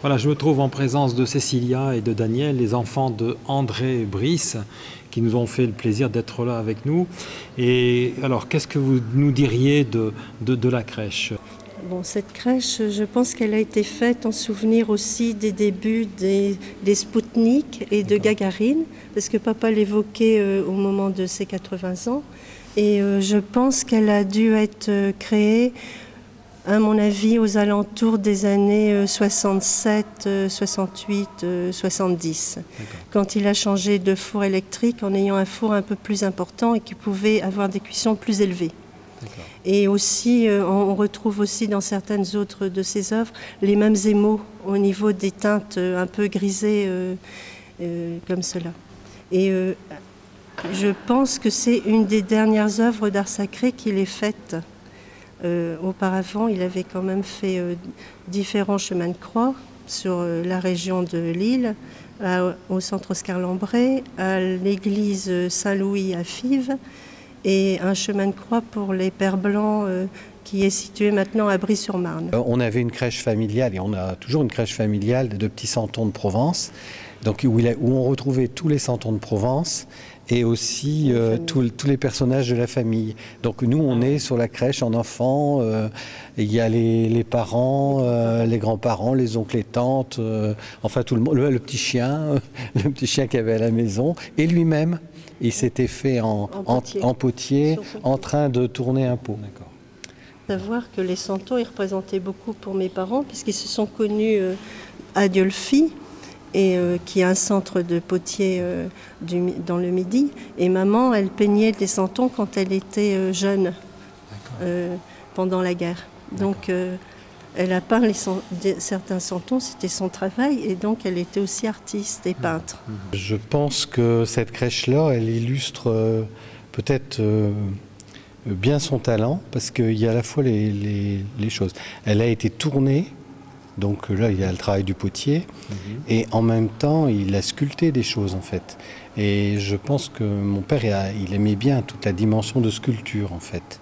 Voilà, je me trouve en présence de Cécilia et de Daniel, les enfants de André Brice, qui nous ont fait le plaisir d'être là avec nous. Et alors, qu'est-ce que vous nous diriez de la crèche ? Bon, cette crèche, je pense qu'elle a été faite en souvenir aussi des débuts des Spoutnik et de Gagarine, parce que papa l'évoquait au moment de ses 80 ans. Et je pense qu'elle a dû être créée, à mon avis, aux alentours des années 67, 68, 70, quand il a changé de four électrique en ayant un four un peu plus important et qui pouvait avoir des cuissons plus élevées. Et aussi, on retrouve aussi dans certaines autres de ses œuvres les mêmes émaux au niveau des teintes un peu grisées comme cela. Et je pense que c'est une des dernières œuvres d'art sacré qu'il ait faites. Auparavant, il avait quand même fait différents chemins de croix sur la région de Lille, au centre Oscar Lambret, à l'église Saint-Louis à Fives, et un chemin de croix pour les Pères Blancs qui est situé maintenant à Brie-sur-Marne. On avait une crèche familiale, et on a toujours une crèche familiale de petits santons de Provence, donc où on retrouvait tous les santons de Provence et aussi tous les personnages de la famille. Donc nous, on est sur la crèche en enfant, il y a les parents, les grands-parents, les oncles et tantes, enfin tout le monde, le petit chien qu'il y avait à la maison, et lui-même, il s'était fait en potier en train de tourner un pot. Savoir que les santons, ils représentaient beaucoup pour mes parents, puisqu'ils se sont connus à Diolfi, et qui est un centre de potier dans le Midi. Et maman, elle peignait des santons quand elle était jeune, pendant la guerre. Donc elle a peint certains santons, c'était son travail, et donc elle était aussi artiste et peintre. Je pense que cette crèche-là, elle illustre peut-être bien son talent, parce qu'il y a à la fois les choses. Elle a été tournée. Donc là, il y a le travail du potier, et en même temps, il a sculpté des choses, en fait. Et je pense que mon père, il aimait bien toute la dimension de sculpture, en fait.